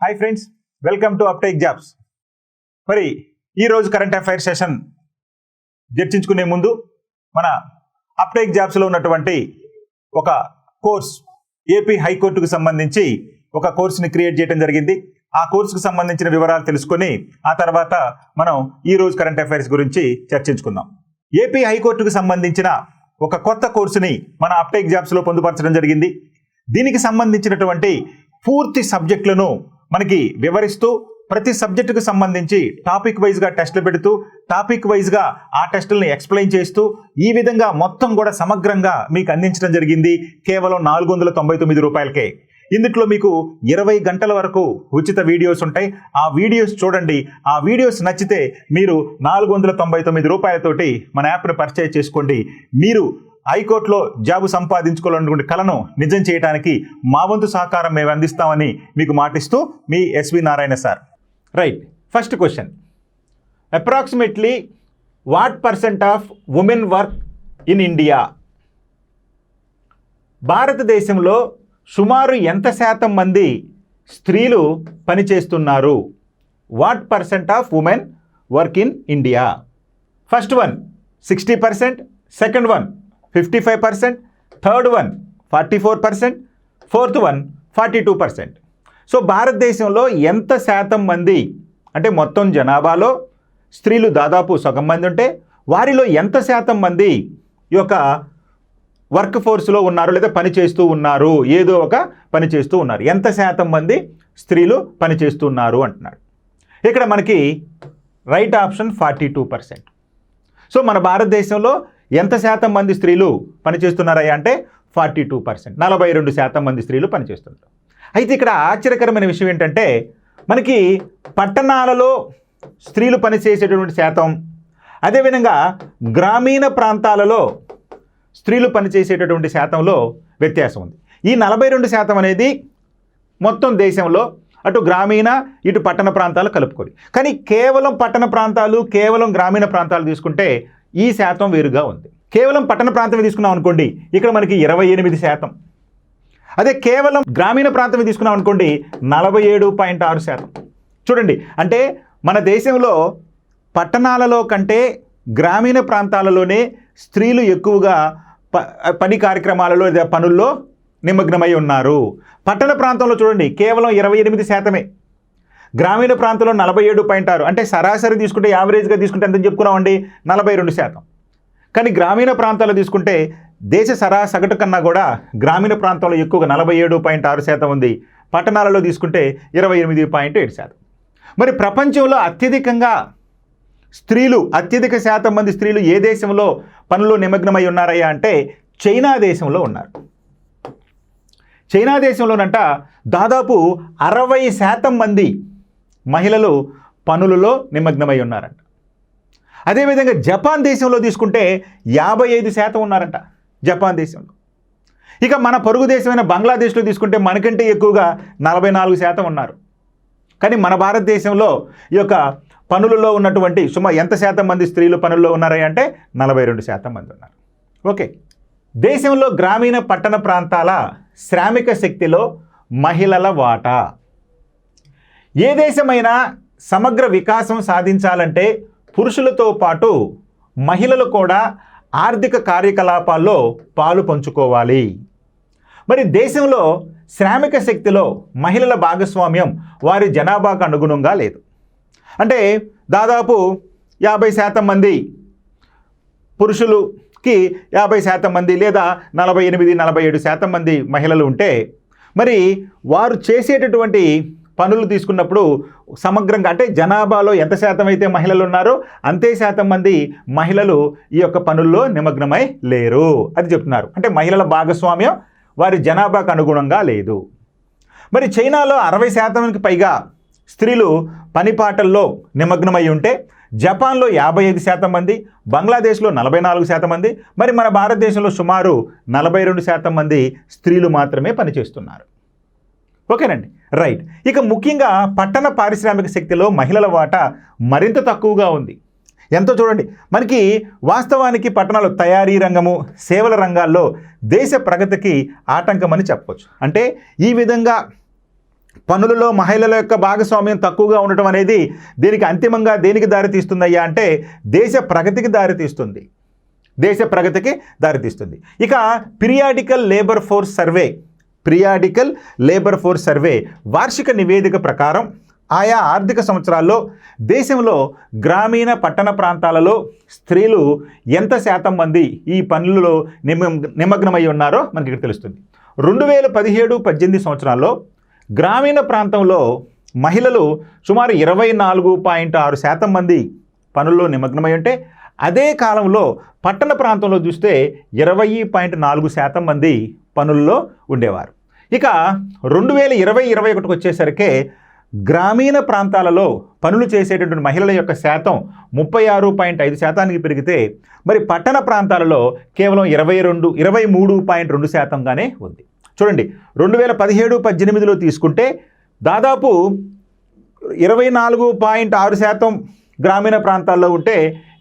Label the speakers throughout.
Speaker 1: Hi friends, welcome to uptake jobs. మరి ఈరోజు current affair session చర్చించుకునే ముందు మన అప్టేక్ జాబ్స్లో ఉన్నటువంటి ఒక కోర్స్ ఏపీ హైకోర్టుకు సంబంధించి ఒక కోర్సుని క్రియేట్ చేయడం జరిగింది. ఆ కోర్సుకు సంబంధించిన వివరాలు తెలుసుకొని ఆ తర్వాత మనం ఈరోజు కరెంట్ అఫైర్స్ గురించి చర్చించుకుందాం. ఏపీ హైకోర్టుకు సంబంధించిన ఒక కొత్త కోర్సుని మన అప్టేక్ జాబ్స్లో పొందుపరచడం జరిగింది. దీనికి సంబంధించినటువంటి పూర్తి సబ్జెక్టులను మనకి వివరిస్తూ ప్రతి సబ్జెక్టుకు సంబంధించి టాపిక్ వైజ్గా టెస్టులు పెడుతూ టాపిక్ వైజ్గా ఆ టెస్టులను ఎక్స్ప్లెయిన్ చేస్తూ ఈ విధంగా మొత్తం కూడా సమగ్రంగా మీకు అందించడం జరిగింది. కేవలం 499 రూపాయలకే. ఇందులో మీకు 20 గంటల వరకు ఉచిత వీడియోస్ ఉంటాయి. ఆ వీడియోస్ చూడండి. ఆ వీడియోస్ నచ్చితే మీరు 499 రూపాయలతోటి మన యాప్ను పర్చేజ్ చేసుకోండి. మీరు హైకోర్టులో జాబు సంపాదించుకోవాలనుకునే కలను నిజం చేయడానికి మా వంతు సహకారం మేము అందిస్తామని మీకు మాటిస్తూ మీ S V Narayana sir. Right, first question. Approximately what percent of women work in India? భారతదేశంలో సుమారు ఎంత శాతం మంది స్త్రీలు పనిచేస్తున్నారు? What percent of women work in India? First one 60%, second one 55%, third one 44%, fourth one 42%. So భారతదేశంలో ఎంత శాతం మంది, అంటే మొత్తం జనాభాలో స్త్రీలు దాదాపు సగం మంది ఉంటే వారిలో ఎంత శాతం మంది ఈ యొక్క వర్క్ ఫోర్స్లో ఉన్నారు లేదా పని చేస్తూ ఉన్నారు, ఏదో ఒక పని చేస్తూ ఉన్నారు, ఎంత శాతం మంది స్త్రీలు పని చేస్తున్నారు అంటున్నాడు. ఇక్కడ మనకి రైట్ ఆప్షన్ 42%. సో మన భారతదేశంలో ఎంత శాతం మంది స్త్రీలు పనిచేస్తున్నారయ్యా అంటే 42%, 42% మంది స్త్రీలు పనిచేస్తున్నారు. అయితే ఇక్కడ ఆశ్చర్యకరమైన విషయం ఏంటంటే మనకి పట్టణాలలో స్త్రీలు పనిచేసేటటువంటి శాతం, అదేవిధంగా గ్రామీణ ప్రాంతాలలో స్త్రీలు పనిచేసేటటువంటి శాతంలో వ్యత్యాసం ఉంది. ఈ 42% అనేది మొత్తం దేశంలో అటు గ్రామీణ ఇటు పట్టణ ప్రాంతాలు కలుపుకొని, కానీ కేవలం పట్టణ ప్రాంతాలు కేవలం గ్రామీణ ప్రాంతాలు తీసుకుంటే ఈ శాతం వేరుగా ఉంది. కేవలం పట్టణ ప్రాంతం తీసుకున్నాం అనుకోండి, ఇక్కడ మనకి 28%. అదే కేవలం గ్రామీణ ప్రాంతం తీసుకున్నాం అనుకోండి 47.6%. చూడండి, అంటే మన దేశంలో పట్టణాలలో కంటే గ్రామీణ ప్రాంతాలలోనే స్త్రీలు ఎక్కువగా పని కార్యక్రమాలలో లేదా పనుల్లో నిమగ్నమై ఉన్నారు. పట్టణ ప్రాంతంలో చూడండి కేవలం 28%. గ్రామీణ ప్రాంతంలో 47.6, అంటే సరాసరి తీసుకుంటే యావరేజ్గా తీసుకుంటే ఎంత చెప్పుకున్నామండి 42%. కానీ గ్రామీణ ప్రాంతాల్లో తీసుకుంటే దేశ సగటు కన్నా కూడా గ్రామీణ ప్రాంతంలో ఎక్కువగా 47.6% ఉంది. పట్టణాలలో తీసుకుంటే 28.7%. మరి ప్రపంచంలో అత్యధిక శాతం మంది స్త్రీలు ఏ దేశంలో పనుల్లో నిమగ్నమై ఉన్నారయ్యా అంటే చైనా దేశంలో ఉన్నారు. చైనా దేశంలోనంట దాదాపు 60% మంది మహిళలు పనులలో నిమగ్నమై ఉన్నారంట. అదేవిధంగా జపాన్ దేశంలో తీసుకుంటే 55% ఉన్నారంట జపాన్ దేశంలో. ఇక మన పొరుగు దేశమైన బంగ్లాదేశ్లో తీసుకుంటే మనకంటే ఎక్కువగా 44% ఉన్నారు. కానీ మన భారతదేశంలో ఈ యొక్క పనులలో ఉన్నటువంటి ఎంత శాతం మంది స్త్రీలు పనుల్లో ఉన్నారా అంటే 42% మంది ఉన్నారు. ఓకే, దేశంలో గ్రామీణ పట్టణ ప్రాంతాల శ్రామిక శక్తిలో మహిళల వాటా. ఏ దేశమైనా సమగ్ర వికాసం సాధించాలంటే పురుషులతో పాటు మహిళలు కూడా ఆర్థిక కార్యకలాపాల్లో పాలు పంచుకోవాలి. మరి దేశంలో శ్రామిక శక్తిలో మహిళల భాగస్వామ్యం వారి జనాభాకు అనుగుణంగా లేదు. అంటే దాదాపు 50% మంది పురుషులుకి 50% మంది లేదా 48-47% మంది మహిళలు ఉంటే మరి వారు చేసేటటువంటి పనులు తీసుకున్నప్పుడు సమగ్రంగా అంటే జనాభాలో ఎంత శాతం అయితే మహిళలు ఉన్నారో అంతే శాతం మంది మహిళలు ఈ యొక్క పనుల్లో నిమగ్నమై లేరు అది చెప్తున్నారు. అంటే మహిళల భాగస్వామ్యం వారి జనాభాకు అనుగుణంగా లేదు. మరి చైనాలో 60%కి పైగా స్త్రీలు పనిపాటల్లో నిమగ్నమై ఉంటే జపాన్లో 55% మంది, బంగ్లాదేశ్లో 44% మంది, మరి మన భారతదేశంలో సుమారు 42% మంది స్త్రీలు మాత్రమే పనిచేస్తున్నారు. ఓకేనండి, రైట్. ఇక ముఖ్యంగా పట్టణ పారిశ్రామిక శక్తిలో మహిళల వాటా మరింత తక్కువగా ఉంది. ఎంతో చూడండి, మనకి వాస్తవానికి పట్టణాలు తయారీ రంగము సేవల రంగాల్లో దేశ ప్రగతికి ఆటంకమని చెప్పవచ్చు. అంటే ఈ విధంగా పనులలో మహిళల యొక్క భాగస్వామ్యం తక్కువగా ఉండటం అనేది దీనికి అంతిమంగా దేనికి దారితీస్తుందయ్యా అంటే దేశ ప్రగతికి దారితీస్తుంది. దేశ ప్రగతికి దారితీస్తుంది. ఇక పీరియాడికల్ లేబర్ ఫోర్స్ సర్వే వార్షిక నివేదిక ప్రకారం ఆయా ఆర్థిక సంవత్సరాల్లో దేశంలో గ్రామీణ పట్టణ ప్రాంతాలలో స్త్రీలు ఎంత శాతం మంది ఈ పనులలో నిమగ్నమై ఉన్నారో మనకి ఇక్కడ తెలుస్తుంది. 2017-18 సంవత్సరాల్లో గ్రామీణ ప్రాంతంలో మహిళలు సుమారు 24.6% మంది పనుల్లో నిమగ్నమై ఉంటే అదే కాలంలో పట్టణ ప్రాంతంలో చూస్తే 20.4% మంది పనుల్లో ఉండేవారు. ఇక 2020-21 వచ్చేసరికి గ్రామీణ ప్రాంతాలలో పనులు చేసేటటువంటి మహిళల యొక్క శాతం 36.5%కి పెరిగితే మరి పట్టణ ప్రాంతాలలో కేవలం 23.2%గానే ఉంది. చూడండి 2017-18లో తీసుకుంటే దాదాపు 24.6% గ్రామీణ ప్రాంతాల్లో ఉంటే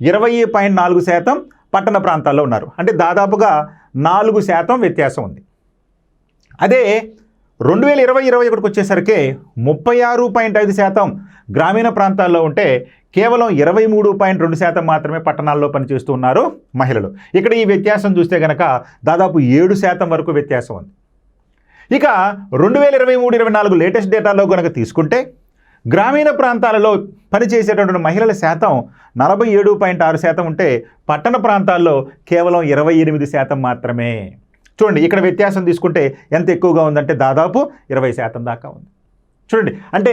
Speaker 1: 20.4% పట్టణ ప్రాంతాల్లో ఉన్నారు. అంటే దాదాపుగా 4% వ్యత్యాసం ఉంది. అదే 2020-21 వచ్చేసరికి 36.5% గ్రామీణ ప్రాంతాల్లో ఉంటే కేవలం 23.2% మాత్రమే పట్టణాల్లో పనిచేస్తూ ఉన్నారు మహిళలు. ఇక్కడ ఈ వ్యత్యాసం చూస్తే కనుక దాదాపు 7% వరకు వ్యత్యాసం ఉంది. ఇక 2023-24 లేటెస్ట్ డేటాలో కనుక తీసుకుంటే గ్రామీణ ప్రాంతాలలో పనిచేసేటటువంటి మహిళల శాతం 47.6% ఉంటే పట్టణ ప్రాంతాల్లో కేవలం 28% మాత్రమే. చూడండి ఇక్కడ వ్యత్యాసం తీసుకుంటే ఎంత ఎక్కువగా ఉందంటే దాదాపు 20% దాకా ఉంది. చూడండి అంటే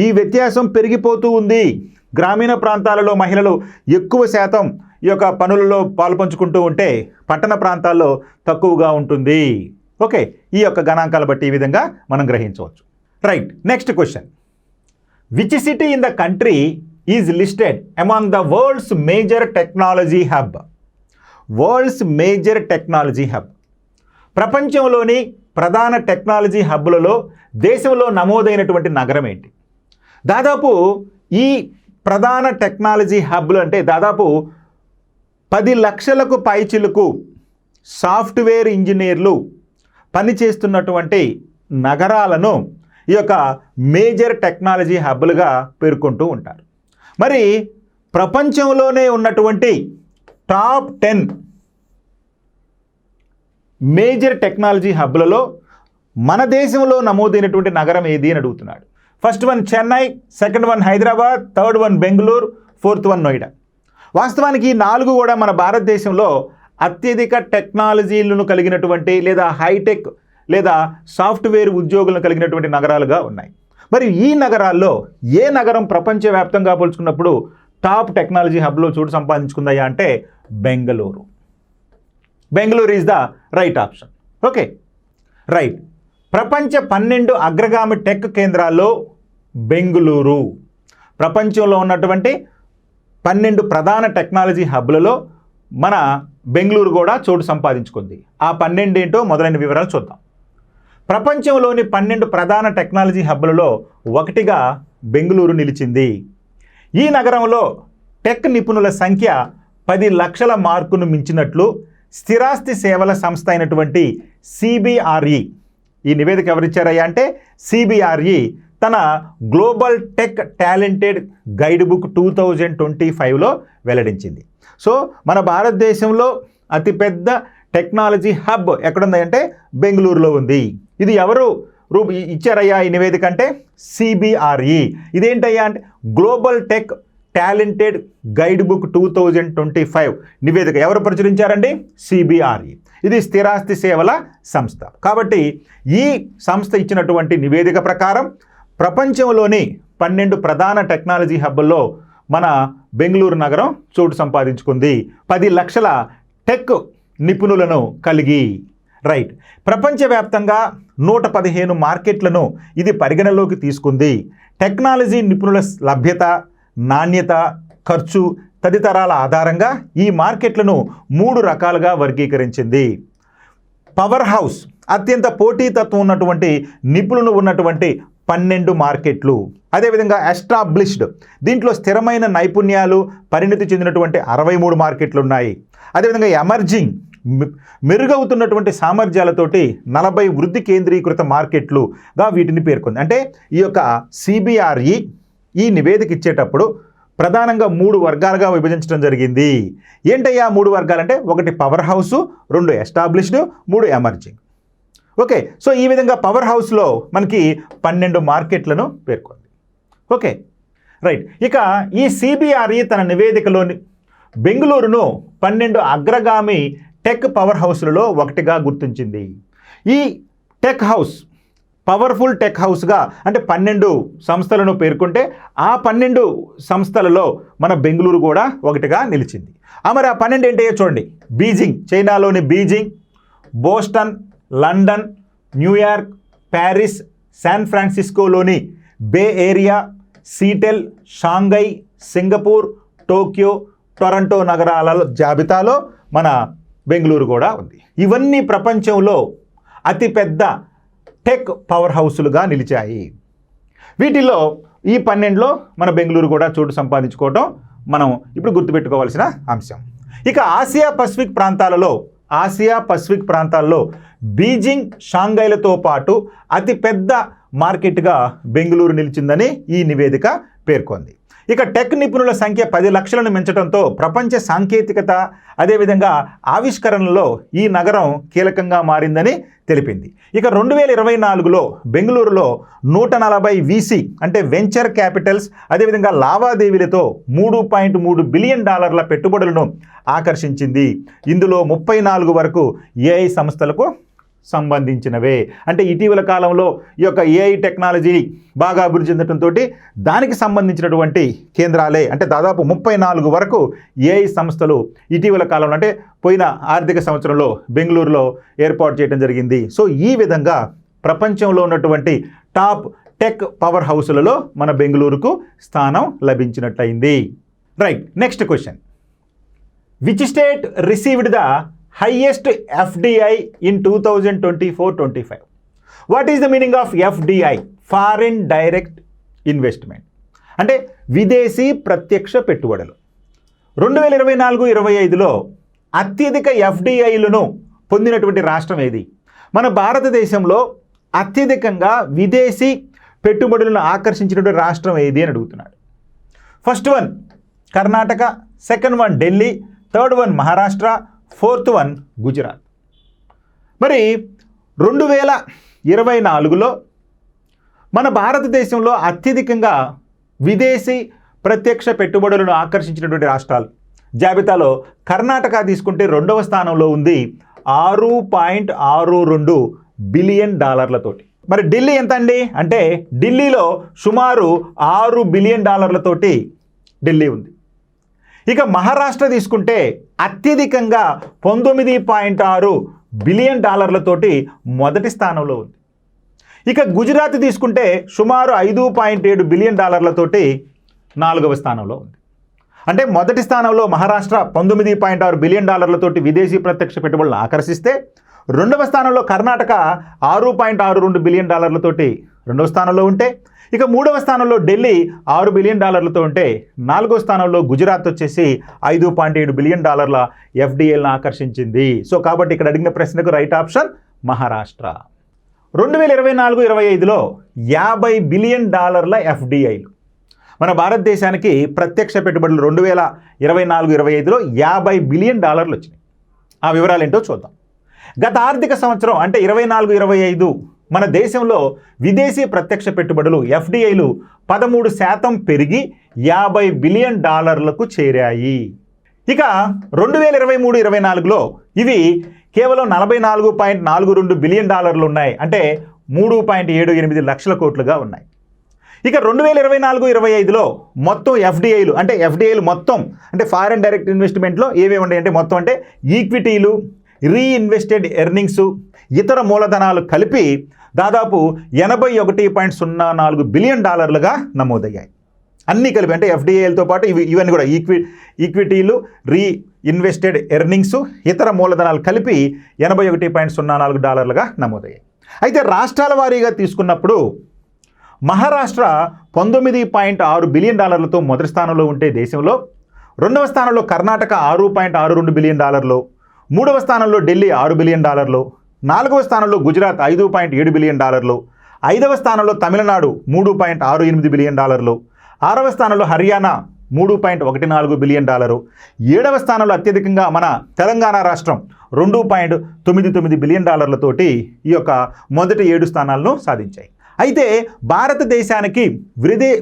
Speaker 1: ఈ వ్యత్యాసం పెరిగిపోతూ ఉంది. గ్రామీణ ప్రాంతాలలో మహిళలు ఎక్కువ శాతం ఈ యొక్క పనులలో పాల్పంచుకుంటూ ఉంటే పట్టణ ప్రాంతాల్లో తక్కువగా ఉంటుంది. ఓకే, ఈ యొక్క గణాంకాల బట్టి ఈ విధంగా మనం గ్రహించవచ్చు. Right, next question. Which city in the country is listed among the world's major technology hub? World's major technology hub, ప్రపంచంలోని ప్రధాన టెక్నాలజీ హబ్బులలో దేశంలో నమోదైనటువంటి నగరం ఏంటి? దాదాపు ఈ ప్రధాన టెక్నాలజీ హబ్బులు అంటే దాదాపు 10 లక్షలకు పైచిలుకు సాఫ్ట్వేర్ ఇంజనీర్లు పనిచేస్తున్నటువంటి నగరాలను ఈ యొక్క మేజర్ టెక్నాలజీ హబ్బులుగా పేర్కొంటూ ఉంటారు. మరి ప్రపంచంలోనే ఉన్నటువంటి టాప్ 10 మేజర్ టెక్నాలజీ హబ్లలో మన దేశంలో నమోదైనటువంటి నగరం ఏది అని అడుగుతున్నాడు. First one Chennai, second one Hyderabad, third one Bengaluru, fourth one Noida. వాస్తవానికి ఈ 4 కూడా మన భారతదేశంలో అత్యధిక టెక్నాలజీలను కలిగినటువంటి లేదా హైటెక్ లేదా సాఫ్ట్వేర్ ఉద్యోగులను కలిగినటువంటి నగరాలుగా ఉన్నాయి. మరి ఈ నగరాల్లో ఏ నగరం ప్రపంచవ్యాప్తంగా పోల్చుకున్నప్పుడు టాప్ టెక్నాలజీ హబ్లో చోటు సంపాదించుకుందయ్యా అంటే Bengaluru. Bengaluru is the right option. Okay, right. ప్రపంచ 12 అగ్రగామి టెక్ కేంద్రాల్లో బెంగళూరు ప్రపంచంలో ఉన్నటువంటి 12 ప్రధాన టెక్నాలజీ హబ్లలో మన బెంగళూరు కూడా చోటు సంపాదించుకుంది. ఆ 12 ఏంటో మొదలైన వివరాలు చూద్దాం. ప్రపంచంలోని 12 ప్రధాన టెక్నాలజీ హబ్లలో ఒకటిగా బెంగళూరు నిలిచింది. ఈ నగరంలో టెక్ నిపుణుల సంఖ్య 10 లక్షల మార్కును మించినట్లు స్థిరాస్తి సేవల సంస్థ అయినటువంటి సిబిఆర్ఈ, ఈ నివేదిక ఎవరిచ్చారయ్యా అంటే సిబిఆర్ఈ తన global tech talented guide book 2025లో వెల్లడించింది. సో మన భారతదేశంలో అతిపెద్ద టెక్నాలజీ హబ్ ఎక్కడుందంటే బెంగళూరులో ఉంది. ఇది ఎవరు ఇచ్చారయ్యా ఈ నివేదిక అంటే సిబిఆర్ఈ. ఇదేంటయ్యా అంటే global tech talented guide book 2025 నివేదిక ఎవరు ప్రచురించారండి? సిబిఆర్ఈ. ఇది స్థిరాస్తి సేవల సంస్థ. కాబట్టి ఈ సంస్థ ఇచ్చినటువంటి నివేదిక ప్రకారం ప్రపంచంలోని 12 ప్రధాన టెక్నాలజీ హబ్బుల్లో మన బెంగళూరు నగరం చోటు సంపాదించుకుంది 10 లక్షల టెక్ నిపుణులను కలిగి. రైట్. ప్రపంచవ్యాప్తంగా 115 మార్కెట్లను ఇది పరిగణలోకి తీసుకుంది. టెక్నాలజీ నిపుణుల లభ్యత, నాణ్యత, ఖర్చు తదితరాల ఆధారంగా ఈ మార్కెట్లను 3 రకాలుగా వర్గీకరించింది. పవర్ హౌస్, అత్యంత పోటీతత్వం ఉన్నటువంటి నిపుణులు ఉన్నటువంటి 12 మార్కెట్లు. అదేవిధంగా ఎస్టాబ్లిష్డ్, దీంట్లో స్థిరమైన నైపుణ్యాలు పరిణితి చెందినటువంటి 63 మార్కెట్లు ఉన్నాయి. అదేవిధంగా ఎమర్జింగ్, మెరుగవుతున్నటువంటి సామర్థ్యాలతోటి 40 వృద్ధి కేంద్రీకృత మార్కెట్లుగా వీటిని పేర్కొంది. అంటే ఈ యొక్క CBRE ఈ నివేదిక ఇచ్చేటప్పుడు ప్రధానంగా 3 వర్గాలుగా విభజించడం జరిగింది. ఏంటయ్యా 3 వర్గాలంటే 1 power house, 2 established, 3 emerging. Okay, so ఈ విధంగా పవర్ హౌస్లో మనకి 12 మార్కెట్లను పేర్కొంది. Okay right. ఇక ఈ CBRE తన నివేదికలోని బెంగళూరును 12 అగ్రగామి టెక్ పవర్ హౌస్లలో ఒకటిగా గుర్తించింది. ఈ టెక్ హౌస్ పవర్ఫుల్ టెక్ హౌస్గా అంటే 12 సంస్థలను పేర్కొంటే ఆ 12 సంస్థలలో మన బెంగళూరు కూడా ఒకటిగా నిలిచింది. మరి ఆ 12 ఏంటో చూడండి. బీజింగ్, చైనాలోని Beijing, Boston, London, New York, Paris, San ఫ్రాన్సిస్కోలోని bay area, Seattle, Shanghai, Singapore, Tokyo, Toronto నగరాల జాబితాలో మన బెంగళూరు కూడా ఉంది. ఇవన్నీ ప్రపంచంలో అతిపెద్ద టెక్ పవర్ హౌస్లుగా నిలిచాయి. వీటిలో ఈ 12లో మన బెంగళూరు కూడా చోటు సంపాదించుకోవడం మనం ఇప్పుడు గుర్తుపెట్టుకోవాల్సిన అంశం. ఇక ఆసియా పసిఫిక్ ప్రాంతాలలో బీజింగ్, షాంఘైలతో పాటు అతిపెద్ద మార్కెట్గా బెంగళూరు నిలిచిందని ఈ నివేదిక పేర్కొంది. ఇక టెక్ నిపుణుల సంఖ్య 10 లక్షలను మించడంతో ప్రపంచ సాంకేతికత అదేవిధంగా ఆవిష్కరణలో ఈ నగరం కీలకంగా మారిందని తెలిపింది. ఇక 2024లో బెంగళూరులో 140 VC అంటే వెంచర్ క్యాపిటల్స్ అదేవిధంగా లావాదేవీలతో $3.3 బిలియన్ పెట్టుబడులను ఆకర్షించింది. ఇందులో 34 వరకు AI సంస్థలకు సంబంధించినవే. అంటే ఇటీవల కాలంలో ఈ యొక్క AI టెక్నాలజీ బాగా అభివృద్ధి చెందడంతో దానికి సంబంధించినటువంటి కేంద్రాలే అంటే దాదాపు 34 వరకు AI సంస్థలు ఇటీవల కాలంలో అంటే పోయిన ఆర్థిక సంవత్సరంలో బెంగళూరులో ఏర్పాటు చేయడం జరిగింది. సో ఈ విధంగా ప్రపంచంలో ఉన్నటువంటి టాప్ టెక్ పవర్ హౌస్లలో మన బెంగళూరుకు స్థానం లభించినట్లయింది. Right, next question. Which state received the highest FDI in 2024-25? What is the meaning of FDI? Foreign Direct Investment. అంటే విదేశీ ప్రత్యక్ష పెట్టుబడులు. 2024-25లో అత్యధిక FDIలను పొందినటువంటి రాష్ట్రం ఏది? మన భారతదేశంలో అత్యధికంగా విదేశీ పెట్టుబడులను ఆకర్షించినటువంటి రాష్ట్రం ఏది అని అడుగుతున్నాడు. First one Karnataka, second one Delhi, third one Maharashtra, fourth one Gujarat. మరి 2024లో మన భారతదేశంలో అత్యధికంగా విదేశీ ప్రత్యక్ష పెట్టుబడులను ఆకర్షించినటువంటి రాష్ట్రాలు జాబితాలో కర్ణాటక తీసుకుంటే 2వ స్థానంలో ఉంది 6.62 బిలియన్ డాలర్లతోటి. మరి ఢిల్లీ ఎంత అండి అంటే ఢిల్లీలో సుమారు $6 బిలియన్ ఢిల్లీ ఉంది. ఇక మహారాష్ట్ర తీసుకుంటే అత్యధికంగా 19.6 బిలియన్ మొదటి స్థానంలో ఉంది. ఇక గుజరాత్ తీసుకుంటే సుమారు 5.7 బిలియన్ డాలర్లతోటి 4వ స్థానంలో ఉంది. అంటే మొదటి స్థానంలో మహారాష్ట్ర 19.6 బిలియన్ డాలర్లతోటి విదేశీ ప్రత్యక్ష పెట్టుబడులను ఆకర్షిస్తే 2వ స్థానంలో కర్ణాటక 6.62 బిలియన్ డాలర్లతోటి 2వ స్థానంలో ఉంటే ఇక 3వ స్థానంలో ఢిల్లీ 6 బిలియన్ డాలర్లతో ఉంటే 4వ స్థానంలో గుజరాత్ వచ్చేసి 5.7 బిలియన్ డాలర్ల FDIలను ఆకర్షించింది. సో కాబట్టి ఇక్కడ అడిగిన ప్రశ్నకు రైట్ ఆప్షన్ మహారాష్ట్ర. 2024-25లో 50 బిలియన్ FDIలు మన భారతదేశానికి ప్రత్యక్ష పెట్టుబడులు 2024-25లో 50 బిలియన్ వచ్చినాయి. ఆ వివరాలు ఏంటో చూద్దాం. గత ఆర్థిక సంవత్సరం అంటే 24-25 మన దేశంలో విదేశీ ప్రత్యక్ష పెట్టుబడులు FDIలు 13% పెరిగి 50 బిలియన్ డాలర్లకు చేరాయి. ఇక 2023-24లో ఇవి కేవలం 44.42 బిలియన్ డాలర్లు ఉన్నాయి. అంటే 3.78 లక్షల కోట్లుగా ఉన్నాయి. ఇక 2024-25లో మొత్తం FDIలు అంటే FDIలు మొత్తం అంటే ఫారెన్ డైరెక్ట్ ఇన్వెస్ట్మెంట్లో ఏమేమి ఉన్నాయి అంటే మొత్తం అంటే ఈక్విటీలు, రీఇన్వెస్టెడ్ ఎర్నింగ్స్, ఇతర మూలధనాలు కలిపి దాదాపు 81.04 బిలియన్ డాలర్లుగా నమోదయ్యాయి. అన్నీ కలిపి అంటే FDIలతో పాటు ఇవన్నీ కూడా ఈక్విటీలు, రీఇన్వెస్టెడ్ ఎర్నింగ్స్, ఇతర మూలధనాలు కలిపి 81.04 డాలర్లుగా నమోదయ్యాయి. అయితే రాష్ట్రాల వారీగా తీసుకున్నప్పుడు మహారాష్ట్ర 19.6 బిలియన్ డాలర్లతో మొదటి స్థానంలో ఉంటే దేశంలో 2వ స్థానంలో కర్ణాటక 6.62 బిలియన్ డాలర్లు, మూడవ స్థానంలో ఢిల్లీ $6 బిలియన్, నాలుగవ స్థానంలో గుజరాత్ $5.7 బిలియన్, ఐదవ స్థానంలో తమిళనాడు $3.68 బిలియన్, ఆరవ స్థానంలో హర్యానా $3.14 బిలియన్, ఏడవ స్థానంలో అత్యధికంగా మన తెలంగాణ రాష్ట్రం $2.99 బిలియన్ తోటి ఈ యొక్క మొదటి 7 స్థానాలను సాధించాయి. అయితే భారతదేశానికి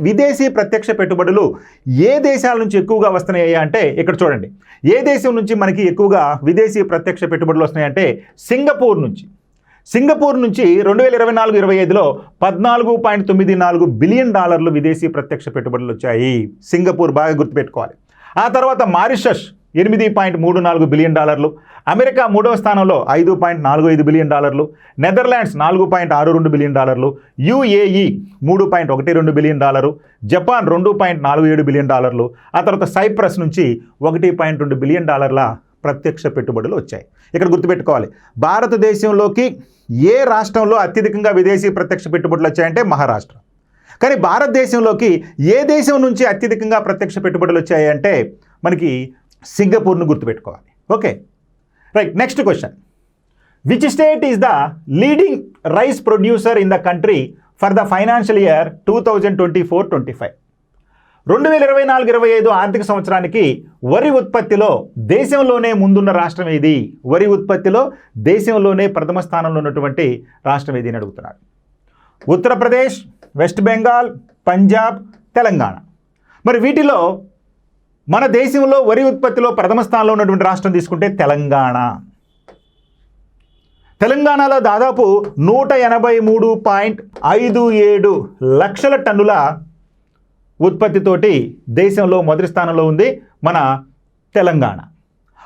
Speaker 1: విదేశీ ప్రత్యక్ష పెట్టుబడులు ఏ దేశాల నుంచి ఎక్కువగా వస్తున్నాయి అంటే ఇక్కడ చూడండి, ఏ దేశం నుంచి మనకి ఎక్కువగా విదేశీ ప్రత్యక్ష పెట్టుబడులు వస్తున్నాయంటే సింగపూర్ నుంచి. సింగపూర్ నుంచి 2024-25లో $14.94 బిలియన్ విదేశీ ప్రత్యక్ష పెట్టుబడులు వచ్చాయి. సింగపూర్ బాగా గుర్తుపెట్టుకోవాలి. ఆ తర్వాత మారిషస్ $8.34 బిలియన్, అమెరికా మూడవ స్థానంలో $5.45 billion, Netherlands $4.62 billion, UAE $3.12 billion, Japan $2.47 billion, ఆ తర్వాత సైప్రస్ నుంచి $1.2 బిలియన్ ప్రత్యక్ష పెట్టుబడులు వచ్చాయి. ఇక్కడ గుర్తుపెట్టుకోవాలి, భారతదేశంలోకి ఏ రాష్ట్రంలో అత్యధికంగా విదేశీ ప్రత్యక్ష పెట్టుబడులు వచ్చాయంటే మహారాష్ట్ర. కానీ భారతదేశంలోకి ఏ దేశం నుంచి అత్యధికంగా ప్రత్యక్ష పెట్టుబడులు వచ్చాయి అంటే మనకి సింగపూర్ను గుర్తుపెట్టుకోవాలి. Okay, right. Next question, which state is the leading rice producer in the country for the financial year 2024-25? 2024-25 ఆర్థిక సంవత్సరానికి వరి ఉత్పత్తిలో దేశంలోనే ముందున్న రాష్ట్రం ఏది? వరి ఉత్పత్తిలో దేశంలోనే ప్రథమ స్థానంలో ఉన్నటువంటి రాష్ట్రం ఏది అని అడుగుతున్నాడు. ఉత్తరప్రదేశ్, వెస్ట్ బెంగాల్, పంజాబ్, తెలంగాణ. మరి వీటిలో మన దేశంలో వరి ఉత్పత్తిలో ప్రథమ స్థానంలో ఉన్నటువంటి రాష్ట్రం తీసుకుంటే తెలంగాణ. తెలంగాణలో దాదాపు 183.57 లక్షల టన్నుల ఉత్పత్తితోటి దేశంలో మొదటి స్థానంలో ఉంది మన తెలంగాణ.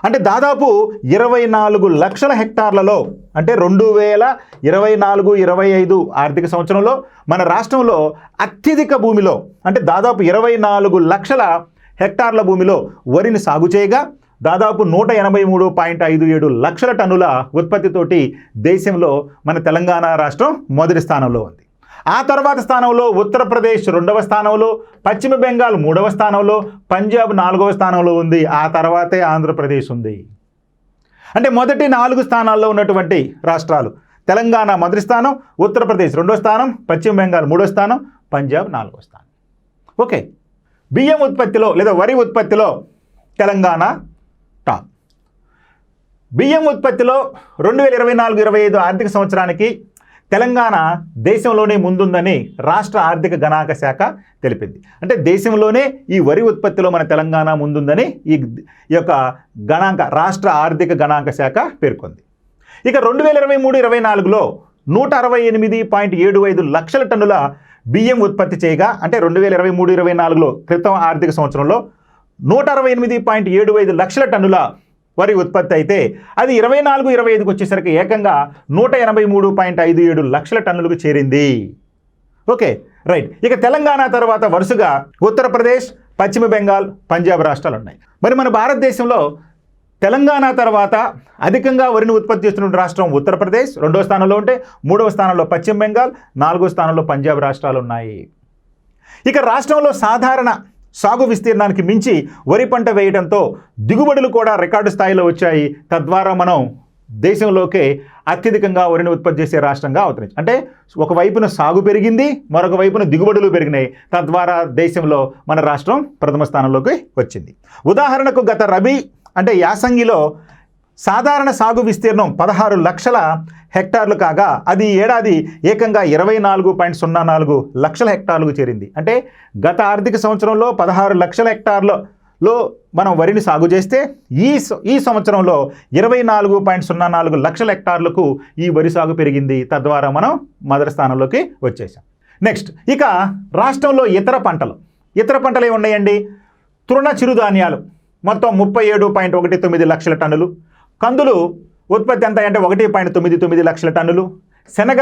Speaker 1: అంటే దాదాపు 24 లక్షల హెక్టార్లలో, అంటే 2024-25 ఆర్థిక సంవత్సరంలో మన రాష్ట్రంలో అత్యధిక భూమిలో, అంటే దాదాపు 24 లక్షల హెక్టార్ల భూమిలో వరిని సాగు చేయగా దాదాపు 183.57 లక్షల టన్నుల ఉత్పత్తితోటి దేశంలో మన తెలంగాణ రాష్ట్రం మొదటి స్థానంలో ఉంది. ఆ తర్వాత స్థానంలో ఉత్తరప్రదేశ్ 2వ స్థానంలో, పశ్చిమ బెంగాల్ 3వ స్థానంలో, పంజాబ్ 4వ స్థానంలో ఉంది. ఆ తర్వాతే ఆంధ్రప్రదేశ్ ఉంది. అంటే మొదటి 4 స్థానాల్లో ఉన్నటువంటి రాష్ట్రాలు తెలంగాణ మొదటి స్థానం, ఉత్తరప్రదేశ్ 2వ స్థానం, పశ్చిమ బెంగాల్ 3వ స్థానం, పంజాబ్ 4వ స్థానం. ఓకే, బియ్యం ఉత్పత్తిలో లేదా వరి ఉత్పత్తిలో తెలంగాణ టాప్. బియ్యం ఉత్పత్తిలో 2024-25 ఆర్థిక సంవత్సరానికి తెలంగాణ దేశంలోనే ముందుందని రాష్ట్ర ఆర్థిక గణాంక శాఖ తెలిపింది. అంటే దేశంలోనే ఈ వరి ఉత్పత్తిలో మన తెలంగాణ ముందుందని ఈ యొక్క రాష్ట్ర ఆర్థిక గణాంక శాఖ పేర్కొంది. ఇక 2023-24లో 168.75 లక్షల టన్నుల బియ్యం ఉత్పత్తి చేయగా, అంటే 2023-24లో క్రితం ఆర్థిక సంవత్సరంలో 168.75 లక్షల టన్నుల వరి ఉత్పత్తి అయితే అది 24-25కి వచ్చేసరికి ఏకంగా 183.57 లక్షల టన్నులకు చేరింది. Okay, right. ఇక తెలంగాణ తర్వాత వరుసగా ఉత్తరప్రదేశ్, పశ్చిమ బెంగాల్, పంజాబ్ రాష్ట్రాలు ఉన్నాయి. మరి మన భారతదేశంలో తెలంగాణ తర్వాత అధికంగా వరిని ఉత్పత్తి చేస్తున్న రాష్ట్రం ఉత్తరప్రదేశ్ 2వ స్థానంలో ఉంటే, 3వ స్థానంలో పశ్చిమ బెంగాల్, 4వ స్థానంలో పంజాబ్ రాష్ట్రాలు ఉన్నాయి. ఇక రాష్ట్రంలో సాధారణ సాగు విస్తీర్ణానికి మించి వరి పంట వేయడంతో దిగుబడులు కూడా రికార్డు స్థాయిలో వచ్చాయి. తద్వారా మనం దేశంలోకే అత్యధికంగా వరిని ఉత్పత్తి చేసే రాష్ట్రంగా అవుతుంది. అంటే ఒకవైపున సాగు పెరిగింది, మరొక వైపున దిగుబడులు పెరిగినాయి. తద్వారా దేశంలో మన రాష్ట్రం ప్రథమ స్థానంలోకి వచ్చింది. ఉదాహరణకు గత రబీ అంటే యాసంగిలో సాధారణ సాగు విస్తీర్ణం 16 లక్షల హెక్టార్లు కాగా అది ఏడాది ఏకంగా 24.04 లక్షల హెక్టార్లకు చేరింది. అంటే గత ఆర్థిక సంవత్సరంలో 16 లక్షల హెక్టార్లలో మనం వరిని సాగు చేస్తే ఈ సంవత్సరంలో 24.04 లక్షల హెక్టార్లకు ఈ వరి సాగు పెరిగింది. తద్వారా మనం మొదటి స్థానంలోకి వచ్చేసాం. నెక్స్ట్, ఇక రాష్ట్రంలో ఇతర పంటలు ఏమి ఉన్నాయండి? తృణ చిరుధాన్యాలు మొత్తం 37.19 లక్షల టన్నులు, కందులు ఉత్పత్తి ఎంత అంటే 1.99 లక్షల టన్నులు, శనగ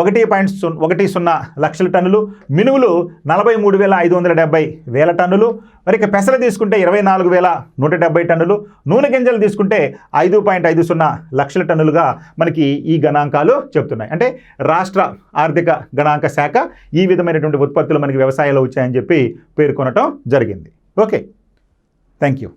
Speaker 1: 1.10 లక్షల టన్నులు, మినువులు 43,570 టన్నులు, మరి ఇక పెసలు తీసుకుంటే 24,170 టన్నులు, నూనె గింజలు తీసుకుంటే 5.50 లక్షల టన్నులుగా మనకి ఈ గణాంకాలు చెప్తున్నాయి. అంటే రాష్ట్ర ఆర్థిక గణాంక శాఖ ఈ విధమైనటువంటి ఉత్పత్తులు మనకి వ్యవసాయంలో వచ్చాయని చెప్పి పేర్కొనటం జరిగింది. Okay, thank you.